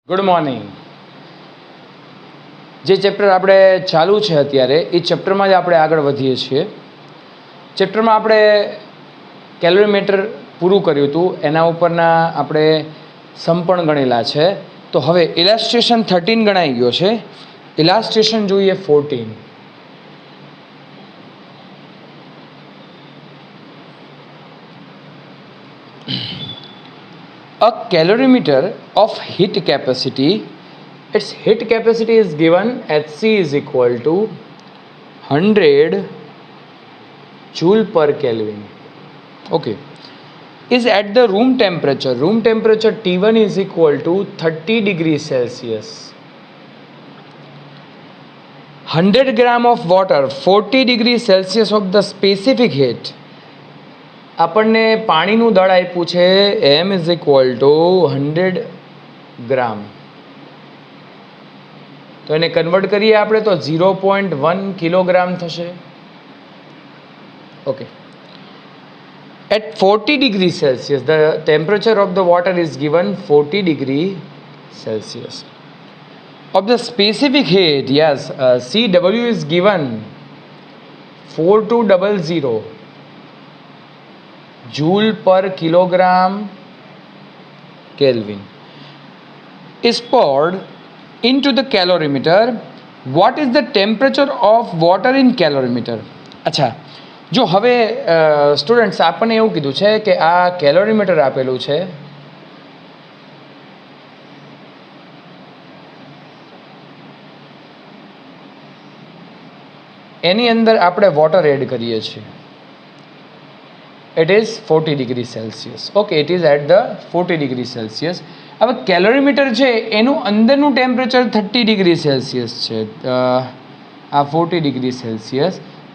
Good morning. જે chapter આપણે ચાલુ છે અત્યારે એ ચેપ્ટરમાં જ આપણે આગળ વધીએ છીએ. ચેપ્ટરમાં આપણે કેલોરીમીટર પૂરું કર્યું હતું, એના ઉપરના આપણે સમ પણ ગણેલા છે. તો હવે ઇલાસ્ટ્રેશન 13 ગણાઈ ગયો છે. ઇલાસ્ટ્રેશન જોઈએ 14. A calorimeter of heat capacity, its heat capacity is given Hc is equal to 100 joule per Kelvin. Okay. Is at the room temperature. Room temperature T1 is equal to 30 degrees Celsius. 100 gram of water, 40 degrees Celsius of the specific heat. આપણને પાણીનું દળ આપ્યું છે m is equal to 100 gram. તો એને convert કરીએ આપણે તો 0.1 કિલોગ્રામ થશે. Okay. At 40 degree Celsius the temperature of the water is given 40 degree Celsius. Of the specific heat, yes, CW is given 4200 joule per kilogram Kelvin is poured into the calorimeter. What is the temperature of water in calorimeter? અચ્છા, જો હવે students આપણને એવું કીધું છે કે આ કેલોરીમીટર આપેલું છે. એની અંદર આપણે વોટર એડ કરીએ છીએ. It is 40 degree Celsius. Okay, it is at the 40 degree Celsius. હવે કેલોરીમીટર છે એનું અંદરનું ટેમ્પરેચર 30 ડિગ્રી સેલ્સિયસ છે. આ 40 ડિગ્રી સેલ્સિયસ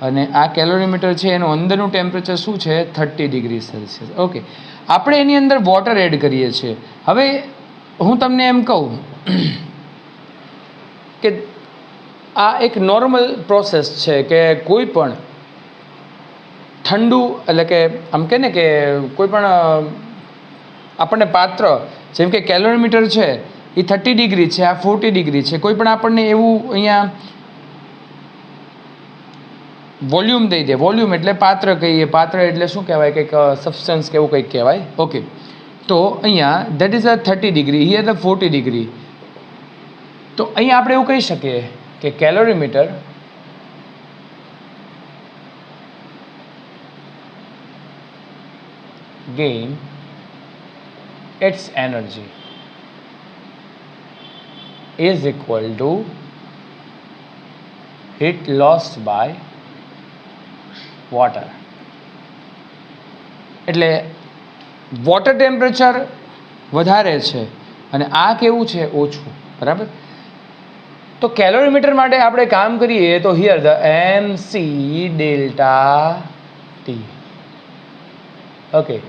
અને આ કેલોરીમીટર છે એનું અંદરનું ટેમ્પરેચર શું છે? 30 ડિગ્રી સેલ્સિયસ. ઓકે, આપણે એની અંદર વોટર એડ કરીએ છીએ. હવે હું તમને એમ કહું કે આ એક નોર્મલ પ્રોસેસ છે કે કોઈ પણ ઠંડુ, એટલે કે આમ કહે ને કે કોઈ પણ આપણને પાત્ર, જેમ કે કેલોરીમીટર છે એ 30 ડિગ્રી છે, આ 40 ડિગ્રી છે, કોઈ પણ આપણને એવું અહીંયા વોલ્યુમ દઈ દે. વોલ્યુમ એટલે પાત્ર કહીએ. પાત્ર એટલે શું કહેવાય? કંઈક સબસ્ટન્સ કે એવું કંઈક કહેવાય. ઓકે, તો અહીંયા that is a 30 degree, here the 40 degree. તો અહીંયા આપણે એવું કહી શકીએ કે કેલોરીમીટર gain its energy is equal to heat lost by water. એટલે વોટર ટેમ્પરેચર વધારે છે અને આ કેવું છે? ઓછું. બરાબર. તો કેલોરીમીટર માટે આપણે કામ કરીએ તો here the MC delta T. Okay,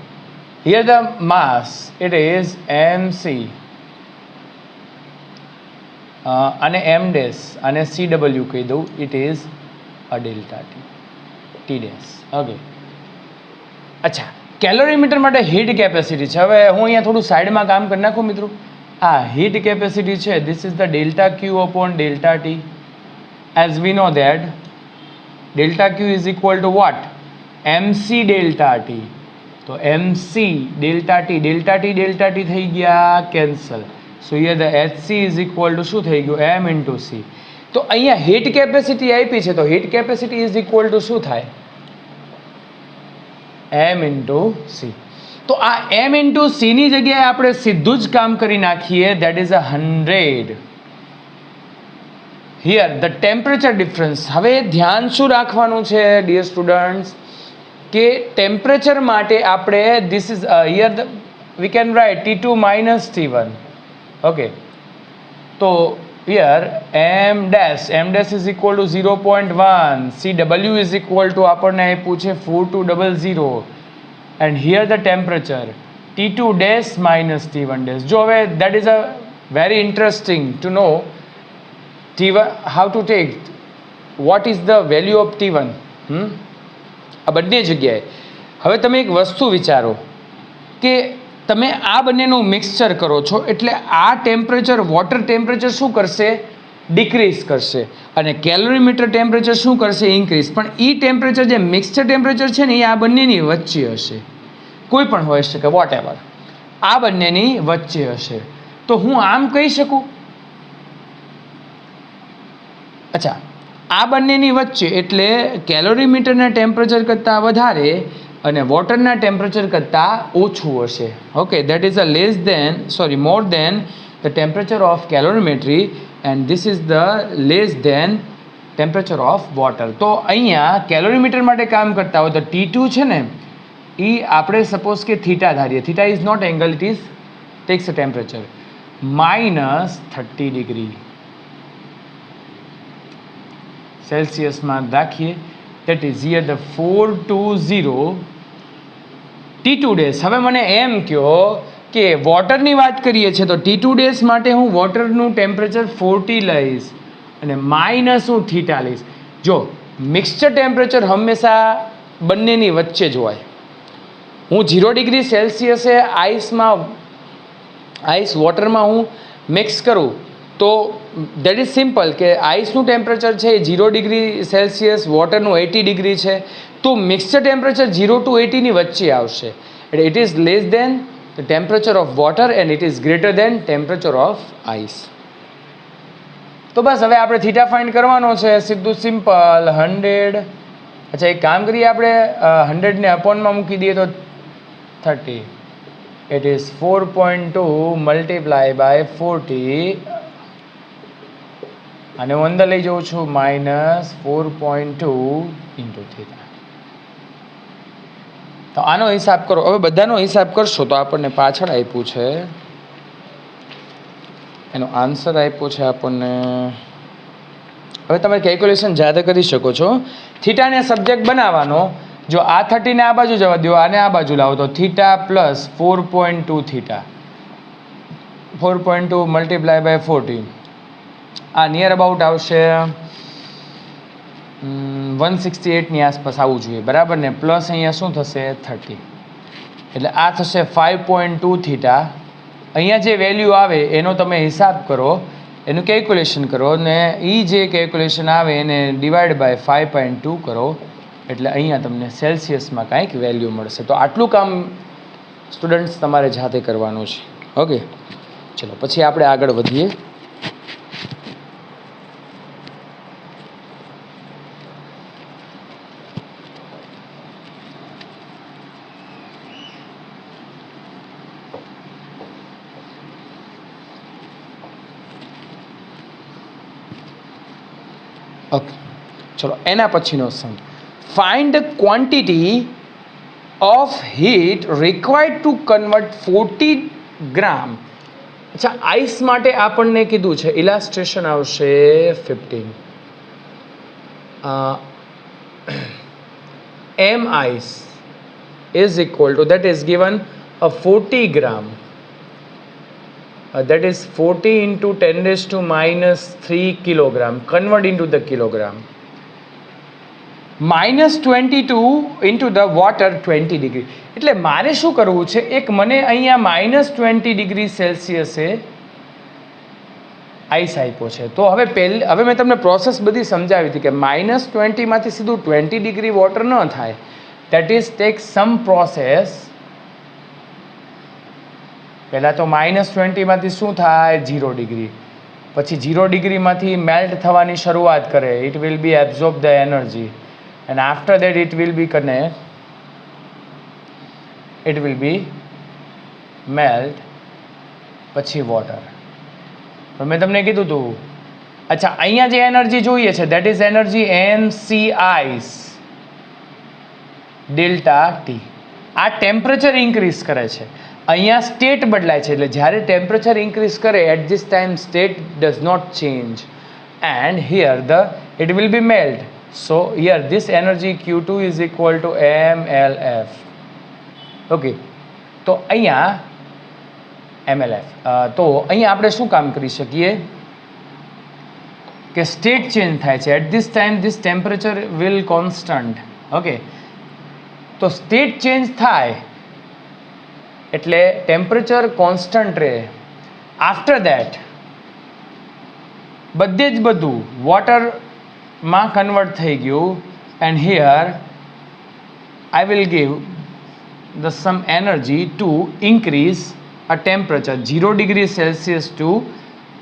here the mass, it is mc અને m dash અને cw કહી દઉં, it is a delta t dash. Okay, અચ્છા, કેલોરીમીટર માટે હીટ કેપેસિટી છે. હવે હું અહીંયા થોડું સાઈડમાં કામ કરી નાખું મિત્રો. આ હીટ કેપેસિટી છે, this is the delta q upon delta t. As we know that delta q is equal to what? mc delta t. તો MC ડેલ્ટા ટી થઈ ગયા cancel. So here the HC is equal two શું થઈ ગયું? M into C. તો અહીંયા heat capacity આપી છે તો heat capacity is equal two શું થાય? M into C. તો આ M ઇન્ટુ C ની જગ્યાએ આપણે સીધું જ કામ કરી નાખીએ. That is 100. Here the temperature difference. હવે ધ્યાન શું રાખવાનું છે ડિયર સ્ટુડન્ટ્સ કે ટેમ્પરેચર માટે આપણે this is here we can write T2 minus T1. Okay, તો here m dash is equal to 0.1, CW is equal to આપણને આપ્યું છે 4200 and here the temperature T2 dash minus T1 dash. જો હવે that is a very interesting to know T1 how to take what is the value of T1. આ બંને જગ્યાએ હવે તમે એક વસ્તુ વિચારો કે તમે આ બંનેનું મિક્સચર કરો છો એટલે આ ટેમ્પરેચર વોટર ટેમ્પરેચર શું કરશે ડિક્રીઝ કરશે અને કેલોરીમીટર ટેમ્પરેચર શું કરશે ઇન્ક્રીઝ. પણ એ ટેમ્પરેચર જે મિક્સચર ટેમ્પરેચર છે ને એ આ બંનેની વચ્ચે હશે, કોઈ પણ હોઈ શકે વોટ એવર, આ બંનેની વચ્ચે હશે. તો હું આમ કહી શકું, અચ્છા આ બંનેની વચ્ચે એટલે કેલોરીમીટરના ટેમ્પરેચર કરતાં વધારે અને વોટરના ટેમ્પરેચર કરતાં ઓછું હશે. Okay, that is a less than more than the temperature of calorimetry and this is the less than temperature of water. તો અહીંયા કેલોરીમીટર માટે કામ કરતા હોય તો T2 છે ને એ આપણે સપોઝ કે થીટા ધારીએ. Theta is not angle, it is takes a temperature -30 degree સેલ્સિયસમાં રાખીએ. That is here the 420 T2 days. હવે મને એમ કહો કે વોટરની વાત કરીએ છીએ તો T2 ડેઝ માટે હું વોટરનું ટેમ્પરેચર 40 લઈશ અને માઇનસ હું થીટા લઈશ. જો મિક્સચર ટેમ્પરેચર હંમેશા બંનેની વચ્ચે જ હોય. હું 0 ડિગ્રી સેલ્સિયસે આઈસ વોટરમાં હું મિક્સ કરું તો દેટ ઇઝ સિમ્પલ કે આઈસનું ટેમ્પરેચર છે એ 0 ડિગ્રી સેલ્સિયસ, વોટરનું 80 ડિગ્રી છે. તો મિક્સચર ટેમ્પરેચર 0 to 80ની વચ્ચે આવશે. એટલે it is less than the temperature of water and it is greater than temperature of ice. તો બસ હવે આપણે થીટા ફાઇન્ડ કરવાનો છે, સીધું સિમ્પલ 100. અચ્છા એક કામ કરીએ, આપણે 100ને અપોનમાં મૂકી દઈએ તો 30. ઇટ ઇઝ 4.2 મલ્ટીપ્લાય બાય 40 અને હું અંદર લઈ જાઉં છું -4.2 ઇન્ટુ થીટા. તો આનો હિસાબ કરો. હવે બધાનો હિસાબ કરશો તો આપણને પાછળ આપ્યું છે, એનો આન્સર આપ્યો છે આપણને. હવે તમે કેલ્ક્યુલેશન જાતે કરી શકો છો. થીટાને સબ્જેક્ટ બનાવવાનો. જો આ 30ને આ બાજુ જવા દો, આને આ બાજુ લાવો તો theta plus 4.2 theta, 4.2 multiply by 40. આ નિયર અબાઉટ આવશે 168ની આસપાસ આવવું જોઈએ, બરાબર ને. પ્લસ અહીંયા શું થશે 30, એટલે આ થશે 5.2 થીટા. અહીંયા જે વેલ્યુ આવે એનો તમે હિસાબ કરો, એનું કેલ્ક્યુલેશન કરો ને એ જે કેલ્ક્યુલેશન આવે એને ડિવાઈડ બાય 5.2 કરો એટલે અહીંયા તમને સેલ્સિયસમાં કાંઈક વેલ્યુ મળશે. તો આટલું કામ સ્ટુડન્ટ્સ તમારે જાતે કરવાનું છે. ઓકે, ચલો પછી આપણે આગળ વધીએ. ઓકે, ચલો એના પછીનો sum. Find the quantity of heat required to convert 40 gram. અચ્છા, આઈસ માટે આપણને કીધું છે ઇલાસ્ટ્રેશન આવશે 15. M ice is equal to, that is given a 40 gram. That is 40 into 10 raised to -3 kilogram. Convert into the kilogram. -22 into the water 20 degree. એટલે મારે શું કરવું છે, એક મને અહીંયા -20 ડિગ્રી સેલ્સિયસે આઈસ આપ્યો છે. તો હવે મેં તમને પ્રોસેસ બધી સમજાવી હતી કે -20 માંથી સીધું 20 ડિગ્રી વોટર ન થાય. That is tech sum process. પહેલાં તો -20 માંથી શું થાય 0 ડિગ્રી, પછી 0 ડિગ્રીમાંથી મેલ્ટ થવાની શરૂઆત કરે. It will be absorb the energy and after that it will be melt, પછી વોટર. મેં તમને કીધું હતું. અચ્છા, અહીંયા જે એનર્જી જોઈએ છે that is energy MC ice delta T. આ ટેમ્પરેચર ઇન્ક્રીઝ કરે છે, અહીંયા સ્ટેટ બદલાય છે. એટલે જ્યારે ટેમ્પરેચર ઇન્ક્રીઝ કરે at this time state does not change and here it will be melt. So here this energy Q2 is equal to MLF. Okay, તો અહીંયા MLF. તો અહીંયા આપણે શું કામ કરી શકીએ કે સ્ટેટ ચેન્જ થાય છે. At this time this temperature will constant. Okay, તો સ્ટેટ ચેન્જ થાય એટલે ટેમ્પરેચર કોન્સ્ટન્ટ રહે. આફ્ટર દેટ બધે જ બધું વોટરમાં કન્વર્ટ થઈ ગયું. And here I will give the some energy to increase a temperature 0 degree Celsius to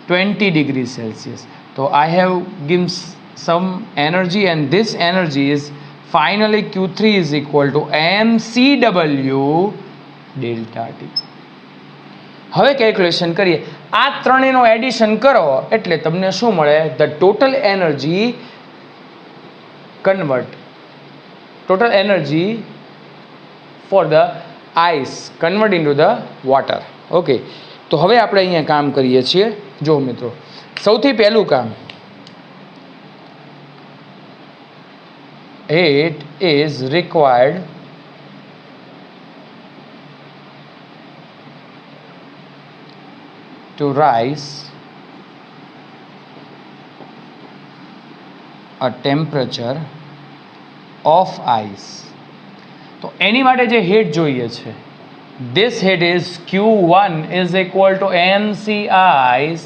20 degrees Celsius. So I have given some energy, and this energy is finally Q3 is equal to mCW delta T. હવે calculation કરીએ. આ ત્રણેયનો addition કરો એટલે તમને શું મળે? The total energy total energy for the ice convert into the water. Okay, તો હવે આપણે અહીંયા કામ કરીએ છીએ. જો મિત્રો, સૌથી પહેલું કામ, it is required to rise a temperature of ice. તો એની માટે જે હીટ જોઈએ છે, this heat is Q1 is equal to mc ice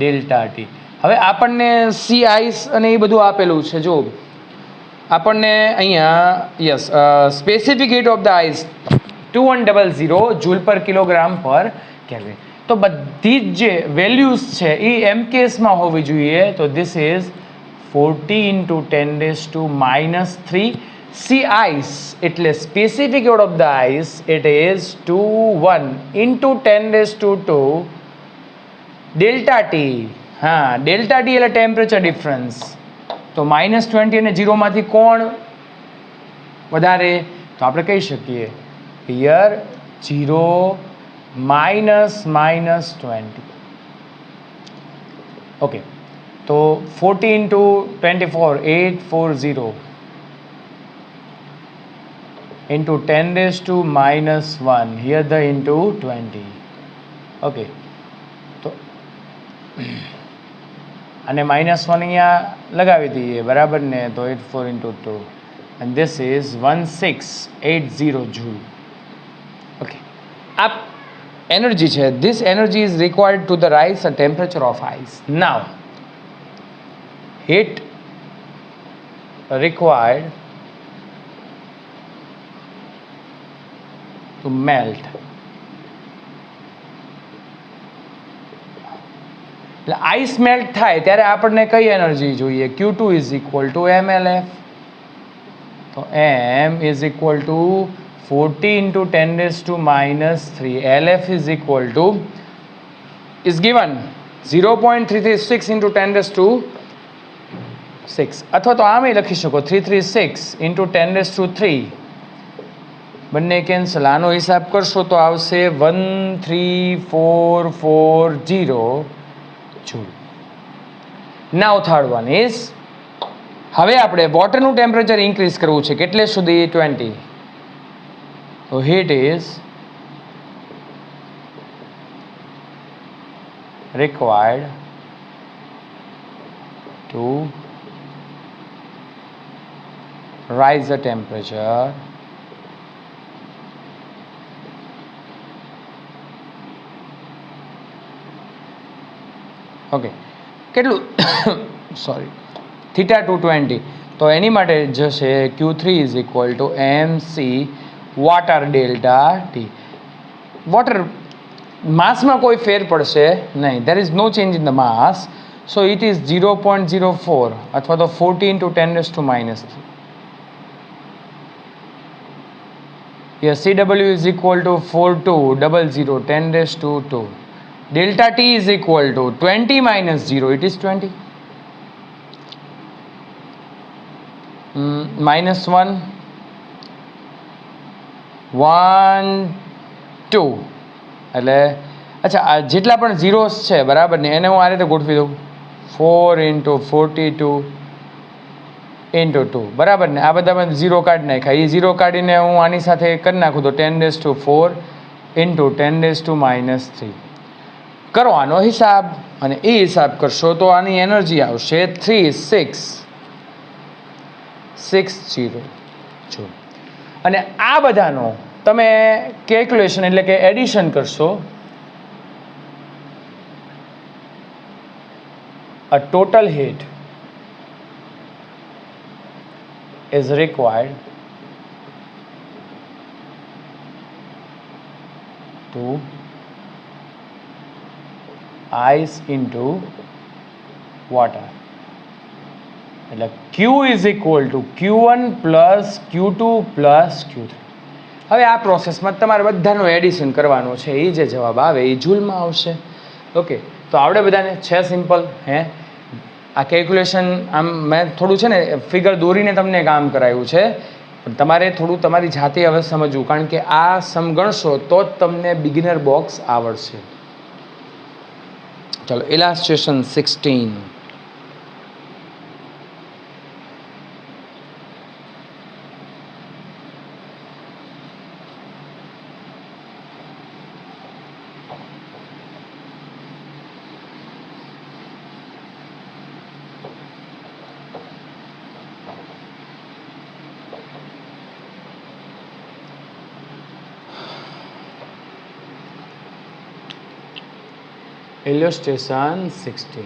delta T. હવે આપણને C ice અને એ બધું આપેલું છે. જો આપણને અહીંયા specific heat of the ice 2100 joule per kilogram per kelvin. તો બધી જ જે વેલ્યુઝ છે એ એમકેએસમાં હોવી જોઈએ. તો ધીસ ઇઝ 40 × 10⁻³ C ice એટલે specific heat of the ice it is 21 × 10⁻² delta T. હા, ડેલ્ટા ટી એટલે ટેમ્પરેચર ડિફરન્સ. તો -20 અને 0 માંથી કોણ વધારે? તો આપણે કહી શકીએ હિયર 0 -20. ઓકે, તો 40 × 24 840 into 10⁻⁻1 here the into 20. okay, તો અને -1 અહીંયા લગાવી દઈએ, બરાબર ને? તો 84 × 2 and this is 1680 joule. okay, આ એનર્જી છે. this energy is required to the rise a temperature of ice. now heat required to melt. એટલે આઈસ મેલ્ટ થાય ત્યારે આપણને કઈ એનર્જી જોઈએ? Q2 is equal to mLF. તો m is equal to 40 × 10⁻³ LF is equal to is given 0.336 × 10⁻6 અથવા તો આમે લખી શકો 336 × 10⁻3. બંને કેન્સલ. આનો હિસાબ કરશો તો આવશે 13440 joule. Now third one is, હવે આપણે વોટરનું ટેમ્પરેચર ઇન્ક્રીઝ કરવું છે. કેટલે સુધી? 20. તો heat is required to rise the temperature okay, કેટલું? સોરી, θ220. તો એની માટે જશે Q3 is equal to mc water delta T. Water માસમાં કોઈ ફેર પડશે નહીં. there is no change in the mass, so it is 0.04 અથવા તો 40 × 10⁻⁻3. here CW is equal to 4200 10⁻². delta T is equal to 20 - 0, it is 20. -1 1 2 એટલે અચ્છા, આ જેટલા પણ ઝીરોસ છે, બરાબર ને, એને હું આ રીતે ગોઠવી દઉં 4 × 42 × 2, બરાબર ને? આ બધામાં ઝીરો કાઢી નાખ્યા. એ ઝીરો કાઢીને હું આની સાથે કરી નાખું તો 10⁻4 × 10⁻³ કરો આનો હિસાબ. અને એ હિસાબ કરશો તો આની એનર્જી આવશે 3660 જૂલ. અને આ બધાનો તમે કેલ્ક્યુલેશન એટલે કે એડિશન કરશો, a total heat is required to ice into water. એટલે Q is equal to Q1 plus Q2 plus Q3. હવે આ પ્રોસેસમાં તમારે બધાનું એડિશન કરવાનું છે, એ જે જવાબ આવે એ જૂલમાં આવશે. ઓકે, તો આવડે બધાને? છે સિમ્પલ. હે, આ કેલ્ક્યુલેશન આમ મેં થોડું છે ને ફિગર દોરીને તમને કામ કરાવ્યું છે, પણ તમારે થોડું તમારી જાતે હવે સમજવું, કારણ કે આ સમગણશો તો જ તમને બિગિનર બોક્સ આવડશે. ચલો, ઇલાસ્ટ્રેશન 16. Illustration 16.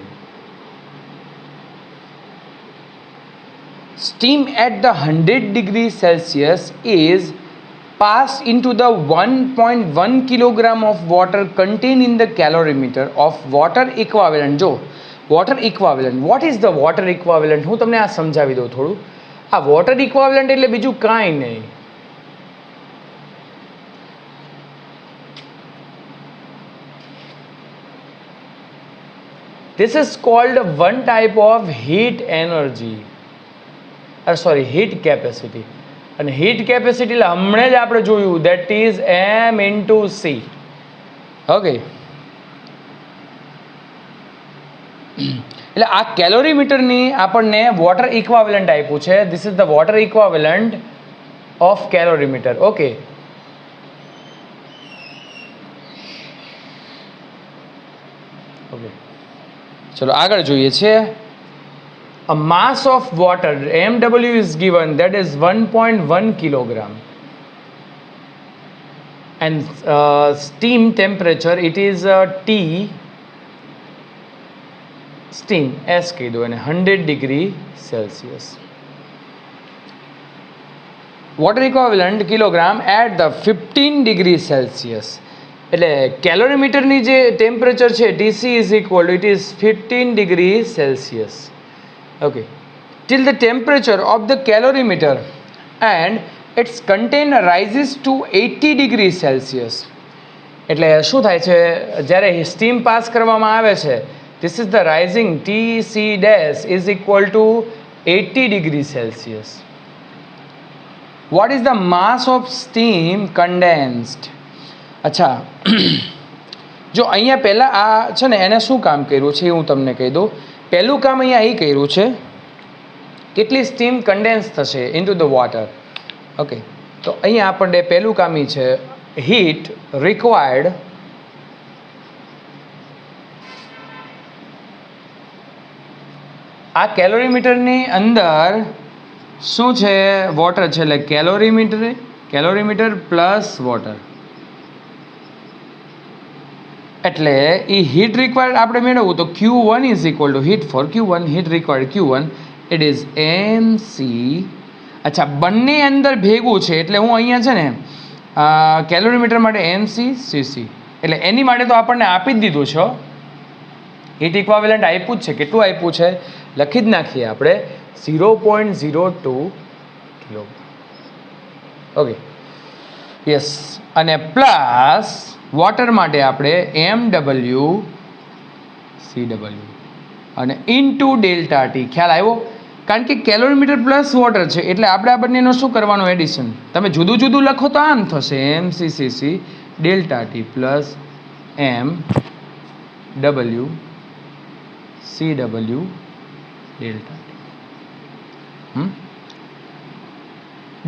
Steam at the 100 degrees Celsius is passed into the 1.1 kilogram of water contained in the calorimeter of water equivalent. જો water equivalent, what is the water equivalent? હું તમને આ સમજાવી દઉં થોડું. આ water equivalent એટલે બીજું કાંઈ નહીં. This is called one type of heat energy, or sorry, heat capacity. And heat capacity એટલે હમણાં જ આપણે જોયું, that is m into c. Okay, એટલે આ કેલોરીમીટરની આપણને વોટર ઇક્વાવેલન્ટ આપ્યું છે. This is the water equivalent of calorimeter. Okay, okay, ચલો આગળ જોઈએ છે. A mass of water mw is given, that is 1.1 kilogram, and steam temperature it is T steam S કહી દો અને 100 degree Celsius. Water equivalent kilogram at the 15 degree Celsius. એટલે કેલોરીમીટરની જે temperature છે TC is equal to, it is 15 degree Celsius. Okay, till the temperature of the calorimeter and its container rises to 80 degree Celsius. એટલે શું થાય છે જ્યારે steam pass કરવામાં આવે છે, this is the rising TC dash is equal to 80 degree Celsius. What is the mass of steam condensed? અચ્છા, જો અહીંયા પહેલાં આ છે ને એને શું કામ કર્યું છે એ હું તમને કહી દઉં. પહેલું કામ અહીંયા એ કર્યું છે, કેટલી સ્ટીમ કન્ડેન્સ થશે ઇન્ટુ ધ વોટર. ઓકે, તો અહીંયા આપણને પહેલું કામ એ છે, હીટ રિક્વાયર્ડ આ કેલોરીમીટરની અંદર શું છે, વોટર છે, એટલે કેલોરીમીટર પ્લસ વોટર. એટલે એ હીટ રિક્વાયર્ડ આપણે મેળવવું તો Q1 is equal to heat for Q1, heat required Q1 it is MC. અચ્છા, બંને અંદર ભેગું છે એટલે હું અહીંયા છે ને કેલોરીમીટર માટે MC CC, એટલે એની માટે તો આપણને આપી જ દીધું છે. હીટ ઇક્વાવેલન્ટ આપ્યું જ છે. કેટલું આપ્યું છે લખી જ નાખીએ આપણે, 0.02 કિલો. ઓકે, યસ, અને પ્લસ વોટર માટે આપણે MW CW અને ઇન્ટુ ડેલ્ટા ટી. ખ્યાલ આવ્યો? કારણ કે કેલોરીમીટર પ્લસ વોટર છે એટલે આપણે આ બંનેનો શું કરવાનું, એડિશન. તમે જુદું જુદું લખો તો આમ થશે, MCCC delta T plus MW CW delta T.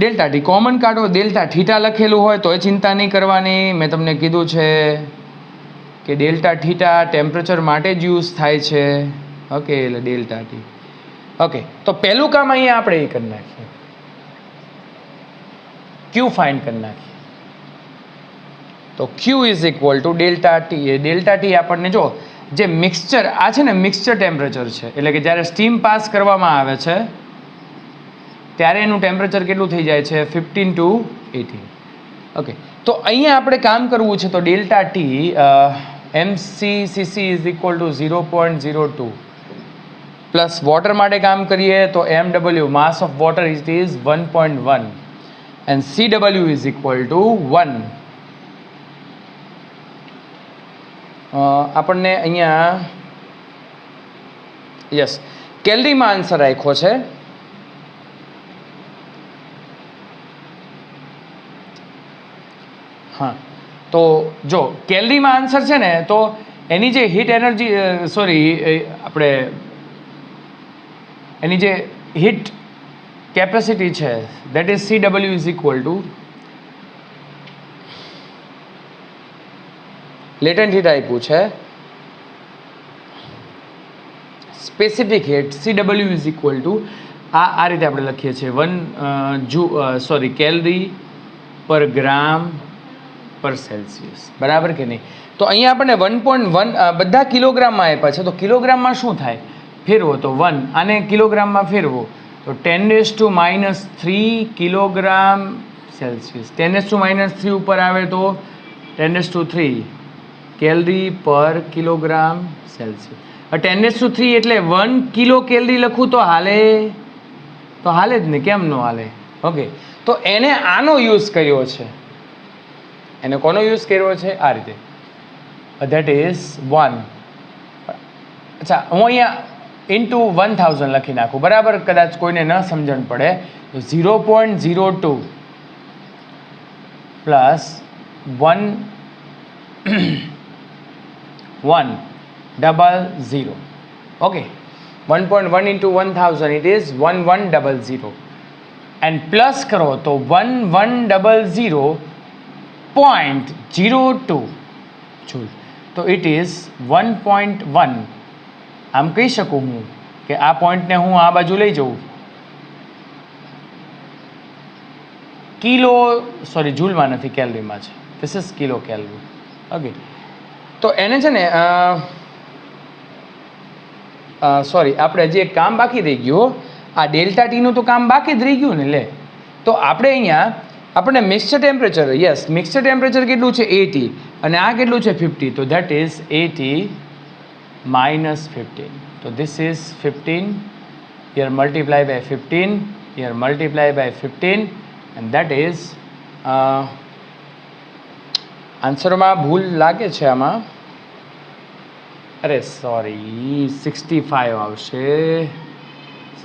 Delta T common કાઢો, ડેલ્ટા થીટા લખેલું હોય તો એ ચિંતા નહીં કરવાની. મેં તમને કીધું છે કે ડેલ્ટા થીટા ટેમ્પરેચર માટે જ યુઝ થાય છે. ઓકે, એટલે ડેલ્ટા ટી. ઓકે, તો પહેલું કામ અહીંયા આપણે એ કરી નાખીએ, ક્યુ ફાઇન્ડ કરી નાખીએ. તો Q is equal to delta T. A delta T આપણને જો જે મિક્સચર આ છે ને મિક્સચર ટેમ્પરેચર છે, એટલે કે જ્યારે સ્ટીમ પાસ કરવામાં આવે છે ત્યારે એનું ટેમ્પરેચર કેટલું થઈ જાય છે 15 to 18. ઓકે, તો અહીંયા આપણે કામ કરવું છે તો delta T MCCC is equal two 0.02 plus water માટે કામ કરીએ તો MW mass of water it is 1.1 and CW is equal two 1. આપણને અહીંયા યસ કેલરીમાં આન્સર રાખ્યો છે. હા, તો જો કેલરીમાં આન્સર છે ને તો એની જે હીટ એનર્જી આપણે એની જે હીટ કેપેસિટી છે that is CW is equal two latent heat આપ્યું છે, specific heat CW is equal two આ રીતે આપણે લખીએ છીએ કેલરી પર ગ્રામ પર સેલ્સિયસ, બરાબર કે નહીં. તો અહીંયા આપણને 1.1 બધા કિલોગ્રામમાં આપ્યા છે, તો કિલોગ્રામમાં શું થાય ફેરવો તો 1 આને કિલોગ્રામમાં ફેરવો તો 10⁻³ કિલોગ્રામ સેલ્સિયસ. 10⁻³ ઉપર આવે તો 10⁻³ કેલરી પર કિલોગ્રામ સેલ્સિયસ. 10⁻³ એટલે 1 કિલો કેલરી લખું તો હાલે જ ને, કેમ ન હાલે. ઓકે, તો એને આનો યુઝ કર્યો છે. એને કોનો યુઝ કર્યો છે આ રીતે, ધેટ ઇઝ 1. અચ્છા, હું અહીંયા ઇન્ટુ 1000 લખી નાખું, બરાબર, કદાચ કોઈને ન સમજણ પડે તો 0.02 plus 100. Okay, 1.1 into 1000 it is 1100 and plus કરો તો 1100.02 જૂલ, તો ઇટ ઇઝ 1.1. આમ કહી શકું હું કે આ પોઈન્ટને હું આ બાજુ લઈ જઉં જૂલમાં નથી, કેલરીમાં છે. This is kilo calorie. Okay, તો એને છે ને આપણે હજી એક કામ બાકી રહી ગયું. આ ડેલ્ટા ટીનું તો કામ બાકી જ રહી ગયું ને. લે, તો આપણે અહીંયા આપણને mixture temperature, yes mixture temperature કેટલું છે 80 અને આ કેટલું છે 50, તો that is 80 minus 15. So this is 15, here multiply by 15, here multiply by 15 and that is આન્સરમાં ભૂલ લાગે છે આમાં, અરે સોરી 65 આવશે,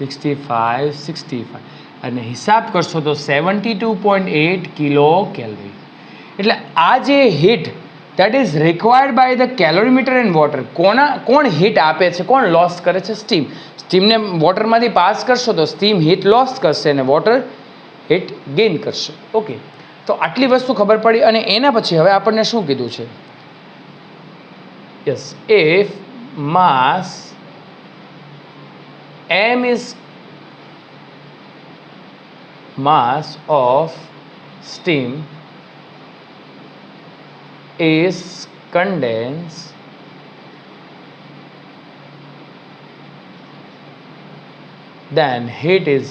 65 અને હિસાબ કરશો તો 72.8 કિલો કેલરી. એટલે આ જે heat that is required by the calorimeter and water, કોણ હીટ આપે છે, કોણ લોસ કરે છે, સ્ટીમને વોટરમાંથી પાસ કરશો તો સ્ટીમ હીટ લોસ કરશે અને વોટર હીટ ગેઇન કરશે. ઓકે, તો આટલી વસ્તુ ખબર પડી. અને એના પછી હવે આપણને શું કીધું છે, yes if mass m is mass of steam is condensed then heat is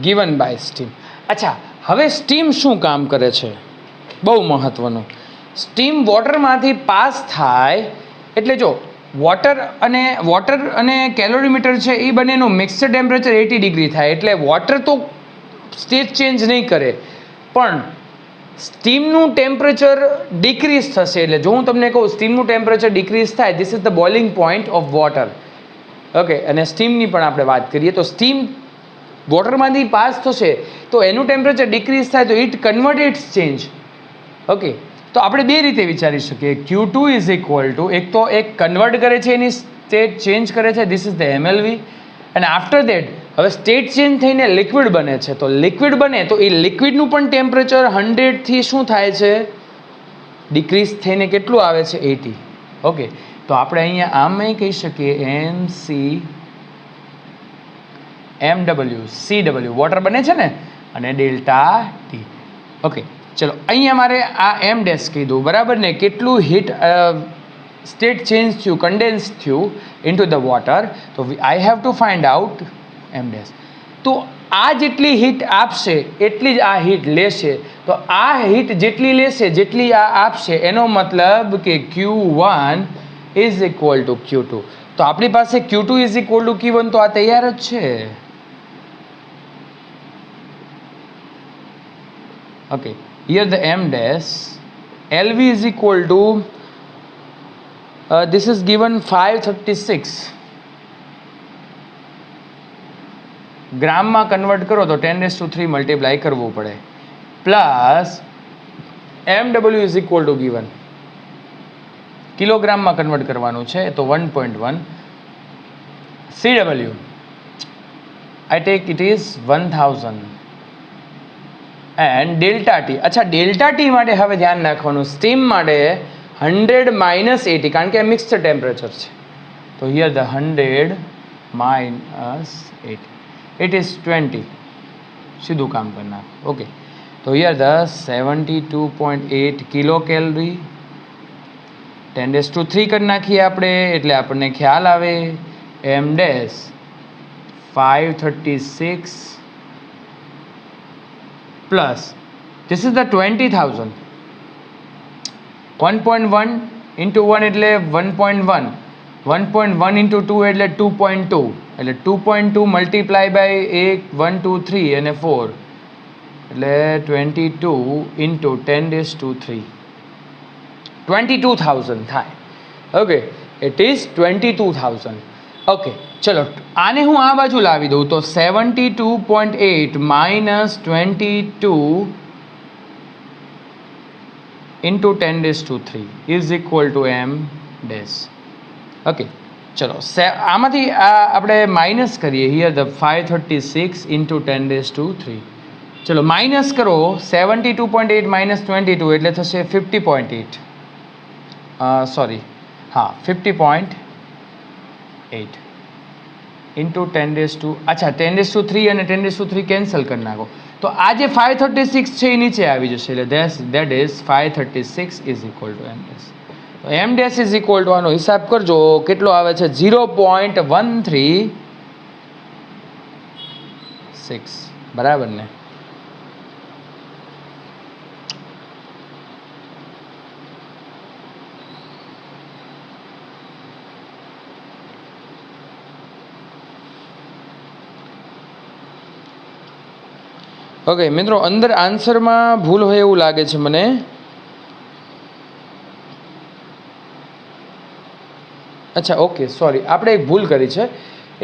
given by steam. અચ્છા, હવે સ્ટીમ શું કામ કરે છે, બહુ મહત્વનું. સ્ટીમ વોટરમાંથી પાસ થાય એટલે જો વોટર અને કેલોરીમીટર છે એ બંનેનું મિક્સર ટેમ્પરેચર 80 ડિગ્રી થાય, એટલે વોટર તો સ્ટેટ ચેન્જ નહીં કરે પણ સ્ટીમનું ટેમ્પરેચર ડિક્રીઝ થશે. એટલે જો હું તમને કહું સ્ટીમનું ટેમ્પરેચર ડિક્રીઝ થાય, this is the boiling point of water. Okay, અને સ્ટીમની પણ આપણે વાત કરીએ તો સ્ટીમ વોટરમાંથી પાસ થશે તો એનું ટેમ્પરેચર ડિક્રીઝ થાય તો it convert its change. Okay, તો આપણે બે રીતે વિચારી શકીએ. Q2 ઇઝ ઇક્વલ ટુ એક કન્વર્ટ કરે છે, એની સ્ટેટ ચેન્જ કરે છે, ધીસ ઇઝ ધ MLV. અને આફ્ટર દેટ હવે સ્ટેટ ચેન્જ થઈને લિક્વિડ બને છે, તો લિક્વિડ બને તો એ લિક્વિડનું પણ ટેમ્પરેચર 100 થી શું થાય છે ડિક્રીઝ થઈને કેટલું આવે છે 80. ઓકે, તો આપણે અહીંયા આમ કહી શકીએ MC MW CW વોટર બને છે ને અને ડેલ્ટા ટી. ઓકે ચલો અહીંયા મારે આ એમ ડેશ કીધું બરાબર ને, કેટલું હીટ સ્ટેટ ચેન્જ થયું, કન્ડેન્સ થયું ઇન્ટુ ધ વોટર. તો I have to find out M dash. તો આ જેટલી હીટ આપશે એટલી જ આ હીટ લેશે. તો આ હીટ જેટલી લેશે જેટલી આ આપશે એનો મતલબ કે Q1 is equal two Q2. તો આપણી પાસે Q2 is equal two Q1 તો આ તૈયાર જ છે. Okay here the m dash LV is equal to this is given 536 ગ્રામમાં કન્વર્ટ કરો તો 10⁻³ મલ્ટીપ્લાય કરવું પડે, plus MW is equal to given કિલોગ્રામમાં કન્વર્ટ કરવાનું છે તો 1.1. CW I take it is 1000 and delta T. અચ્છા ડેલ્ટા ટી માટે હવે ધ્યાન રાખવાનું, સ્ટીમ માટે 100 - 80 કારણ કે મિક્સર ટેમ્પરેચર છે. તો હિયર ધ 100 - 80 ઇટ ઇઝ 20. સીધું કામ કરી નાખો. ઓકે તો હિયર ધ 72.8 કિલો કેલરી 10⁻³ કરી નાખીએ આપણે એટલે આપણને ખ્યાલ આવે એમ dash 536 plus this is the 20,000 1.1 into 1 એટલે 1.1 1.1 into 2 એટલે 2.2 એટલે 2.2 મલ્ટીપ્લાય બાય 1 1 2 3 અને 4 એટલે 22 into 10⁻³ 22,000 થાય. Okay it is 22,000. ઓકે ચલો આને હું આ બાજુ લાવી દઉં તો 72.8 - 22 into 10⁻³ is equal to M dash. Okay ચલો આમાંથી આપણે માઇનસ કરીએ. Here the 536 into 10⁻³. ચલો માઇનસ કરો 72.8 - 22 એટલે થશે 50.8 સોરી હા 50.8 ઇન્ટુ 10⁻². અચ્છા 10⁻³ અને 10⁻³ કેન્સલ કરી નાખો તો આ જે 536 છે એ નીચે આવી જશે એટલે that is 536 is equal to M dash. તો M dash is equal to આનો હિસાબ કરજો કેટલો આવે છે 0.136 બરાબર ને. ઓકે મિત્રો અંદર આન્સરમાં ભૂલ હોય એવું લાગે છે મને. અચ્છા ઓકે સોરી આપણે એક ભૂલ કરી છે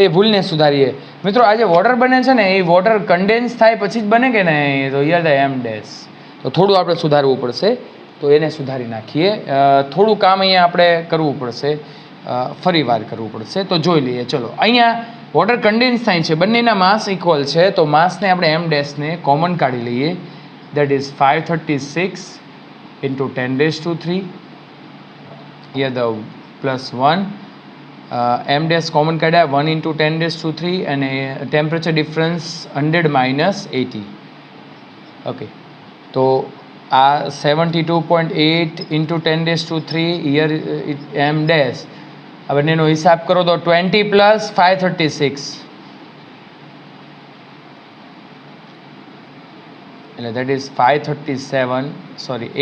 એ ભૂલને સુધારીએ મિત્રો. આ જે વોટર બને છે ને એ વોટર કન્ડેન્સ થાય પછી જ બને કે નહીં, તો હિયર ધ એમ ડેશ. તો થોડું આપણે સુધારવું પડશે તો એને સુધારી નાખીએ. થોડું કામ અહીંયા આપણે કરવું પડશે, ફરી વાર કરવું પડશે. તો જોઈ લઈએ ચલો. અહીંયા વોટર કન્ડેન્સ થાય છે, બંનેના માસ ઇક્વલ છે તો માસને આપણે એમ ડેશને કોમન કાઢી લઈએ. That is 536 into 10⁻³ here the +1 M dash common કાઢ્યા 1 into 10⁻³ અને ટેમ્પરેચર ડિફરન્સ 100 - 80. ઓકે તો આ 72.8 into 10⁻³ હિયર એમ ડેશ. આ બંનેનો હિસાબ કરો તો 20 + 536 એટલે દેટ ઇઝ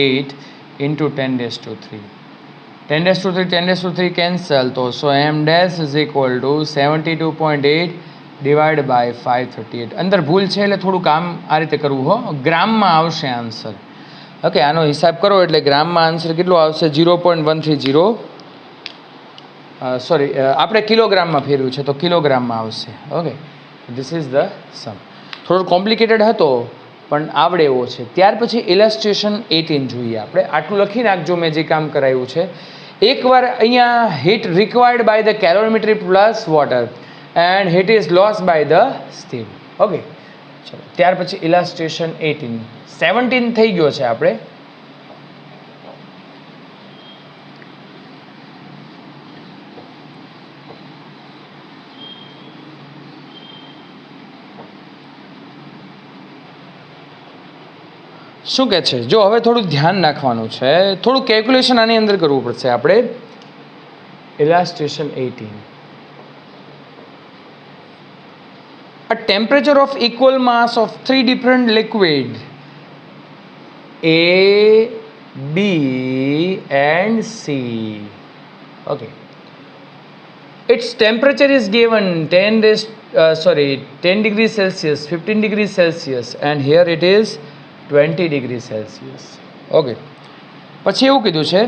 8 into 10⁻³. 10⁻³ કેન્સલ તો so M dash is equal to 72.8 divide by 538. અંદર ભૂલ છે એટલે થોડું કામ આ રીતે કરવું હો. ગ્રામમાં આવશે આન્સર. ઓકે આનો હિસાબ કરો એટલે ગ્રામમાં આન્સર કેટલો આવશે 0.130. સોરી આપણે કિલોગ્રામમાં ફેરવ્યું છે તો કિલોગ્રામમાં આવશે. ઓકે ધીસ ઇઝ ધ સમ. થોડો કોમ્પ્લિકેટેડ હતો પણ આવડે એવો છે. ત્યાર પછી ઇલસ્ટ્રેશન 18 જોઈએ આપણે. આટલું લખી નાખજો મેં જે કામ કરાવ્યું છે. એકવાર અહીંયા heat required by the calorimetry plus water and heat is loss by the steam. Okay ચલો ત્યાર પછી ઇલસ્ટ્રેશન 18 17 થઈ ગયો છે આપણે. શું કહે છે? જો હવે થોડું ધ્યાન રાખવાનું છે, થોડું કેલ્ક્યુલેશન આની અંદર કરવું પડશે આપણે. illustration 18. A temperature of equal mass of three different liquid A, B and C. Okay. Its temperature is given 10 degrees Celsius, 15 degrees Celsius, and here it is 20 degrees Celsius. Okay. પછી એવું કીધું છે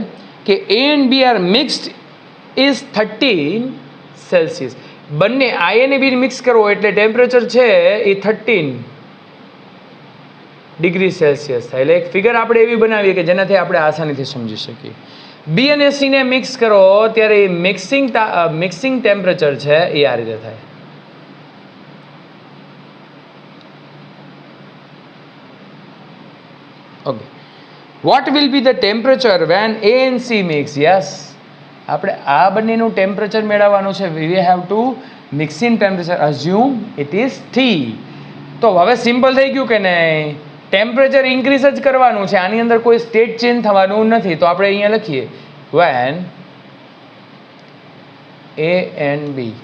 કે A and B are mixed is 13 Celsius. બંને I અને B mix કરવો એટલે temperature છે એ 13 ડિગ્રી સેલ્સિયસ થાય. એટલે એક ફિગર આપણે એવી બનાવીએ કે જેનાથી આપણે આસાનીથી સમજી શકીએ. બી અને સી ને મિક્સ કરો ત્યારે મિક્સિંગ ટેમ્પરેચર છે એ આ રીતે થાય. Okay. What will be the temperature when A and C mix? Yes, આપણે આ બંનેનું ટેમ્પરેચર મેળવવાનું છે. We have to mixing temperature assume it is 3. તો હવે સિમ્પલ થઈ ગયું કે નહીં? ટેમ્પરેચર ઇન્ક્રીઝ જ કરવાનું છે, આની અંદર કોઈ સ્ટેટ ચેન્જ થવાનું નથી. તો આપણે અહીંયા લખીએ વેન એ એન્ડ બી.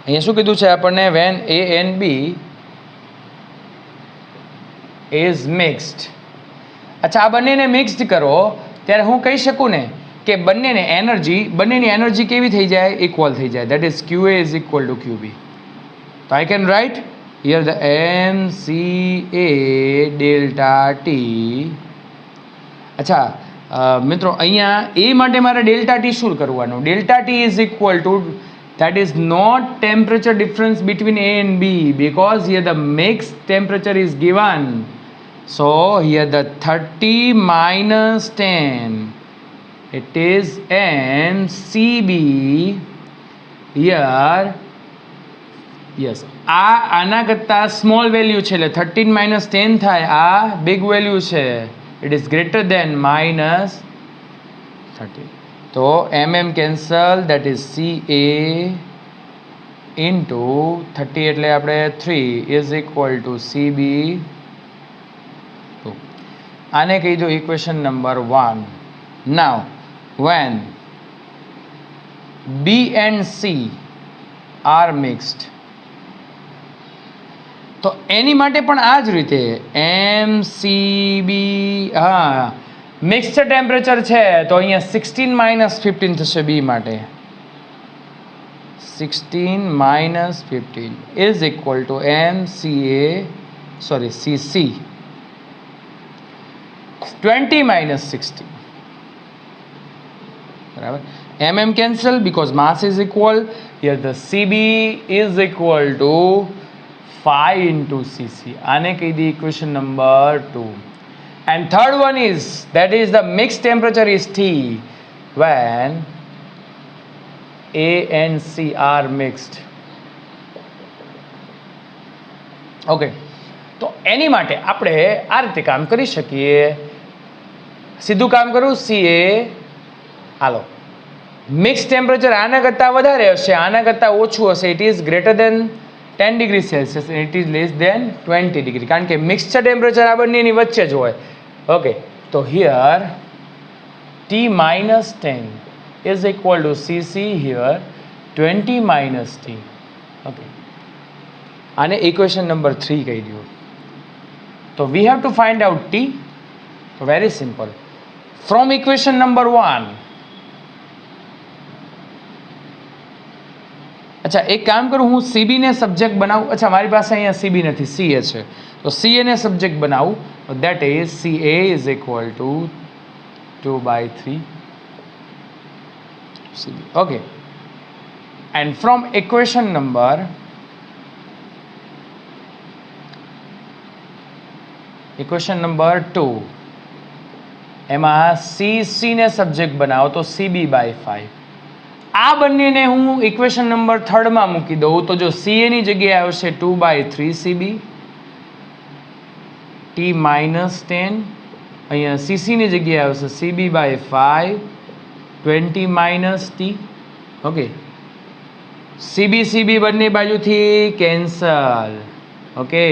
અહીંયા શું કીધું છે આપણને? When A and B is mixed. અચ્છા, આ બંનેને મિક્સ્ડ કરો ત્યારે હું કહી શકું ને કે બંનેની એનર્જી કેવી થઈ જાય? ઇક્વલ થઈ જાય. That is QA is equal two QB. તો I can write here the MCA delta T. અચ્છા મિત્રો, અહીંયા એ માટે મારે ડેલ્ટા ટી શું કરવાનું? Delta T is equal to, that is not temperature difference between A and B, because here the mixed temperature is given. So here the 30 minus 10, it is MCB. Here yes, આના કરતાં small value છે એટલે 13 minus 10 થાય. આ big value છે, it is greater than minus 30. તો mm cancel, that is CA into 30 એટલે આપણે 3 ઇઝ ઇક્વલ ટુ CB. આને કહી દો equation number 1. Now when B and C are mixed, તો એની માટે પણ આ જ રીતે MCB. હા, મિક્સર ટેમ્પરેચર છે તો અહીંયા 16 minus 15 થશે બી માટે. 16 minus 15 is equal to CC 20 minus 16. બરાબર. mm cancel because mass is equal. Here the CB is equal to 5 into CC. આને કહી દી equation number 2. And third one is, that is the mixed temperature is T when A and C are mixed. Okay. તો એની માટે આપણે આ રીતે કામ કરી શકીએ. સીધું કામ કરું, CA હાલો, મિક્સ ટેમ્પરેચર આના કરતાં વધારે હશે, આના કરતાં ઓછું હશે. It is greater then 10 degree Celsius and it is less than 20 degree. કારણ કે મિક્સર ટેમ્પરેચર આ બંનેની વચ્ચે જ હોય. ઓકે, તો here T minus 10 is equal to CC here 20 minus T. Okay, આને ઇક્વેશન નંબર 3 કહી દો. તો વી have to find out T. તો very simple, from equation number 1. અચ્છા, એક કામ કરું, હું CB ને સબ્જેક્ટ બનાવું. અચ્છા, મારી પાસે અહીંયા CB નથી, CA છે. તો CA ને સબ્જેક્ટ બનાવું. That is CA is equal two 2/3 CB. Okay, and from equation number equation number 2, એમાં CC ને સબ્જેક્ટ બનાવો તો CB/5. આ બંનેને હું ઇક્વેશન નંબર 3 માં મૂકી દઉં તો જો CA ની જગ્યાએ આવશે 2/3 CB, T minus 10, અહીંયા CC ની જગ્યાએ આવશે CB/5 20 minus T. Okay, CB બંને બાજુથી કેન્સલ. ઓકે,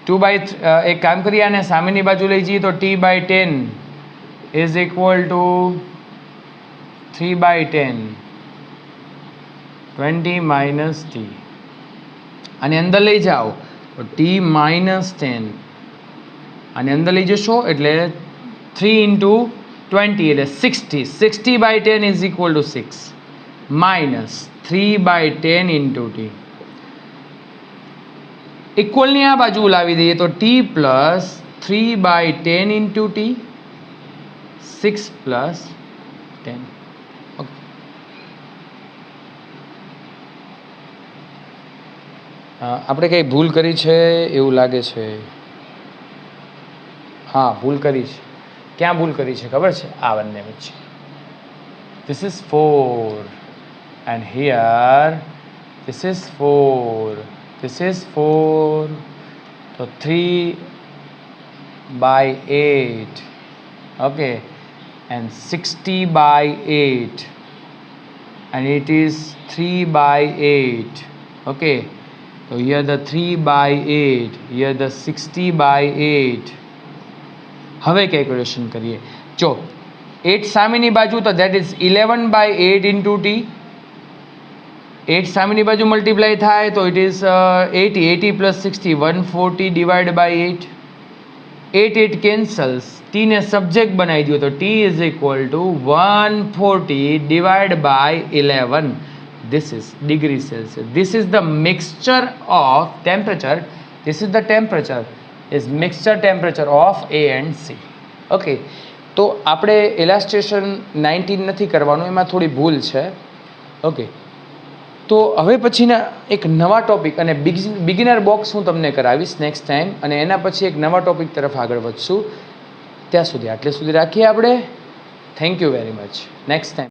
એક કામ કરીએ અને સામેની બાજુ લઈ જઈએ તો t/10 is equal two 3/10 20 minus t. અને અંદર લઈ જાઓ તો t-10 અને અંદર લઈ જશો એટલે 3 × 20 એટલે 60. 60/10 is equal two 6 minus 3/10 into t. ઇક્વલની આ બાજુ લાવી દઈએ તો t plus 3/10 into t 6 plus 10. Okay, આપણે કંઈ ભૂલ કરી છે એવું લાગે છે. હા, ભૂલ કરી છે. ક્યાં ભૂલ કરી છે ખબર છે? આ બંને વચ્ચે. This is 4 and here this is 4. This is 4. So 3/8. Okay, and 60/8 and it is 3/8. Okay, so here the 3/8, here the 60/8. હવે કેલ્ક્યુલેશન કરીએ. જો 8 સામેની બાજુ તો that is 11/8 into t. 8 સામેની બાજુ મલ્ટીપ્લાય થાય તો it is 80. 80 plus 60 140 divided by 8. 8 cancels. t ને સબ્જેક્ટ બનાવી દો તો t is equal to 140 divided by 11. This is degree Celsius. This is the mixture of temperature. This is the temperature. Is mixture temperature of A and C. Okay, તો આપણે ઇલાસ્ટ્રેશન 19 નથી કરવાનું, એમાં થોડી ભૂલ છે. ઓકે, તો હવે પછીના એક નવા ટોપિક અને બિગિનર બોક્સ હું તમને કરાવીશ નેક્સ્ટ ટાઈમ, અને એના પછી એક નવા ટોપિક તરફ આગળ વધશું. ત્યાં સુધી આટલે સુધી રાખીએ આપણે. Thank you very much. Next time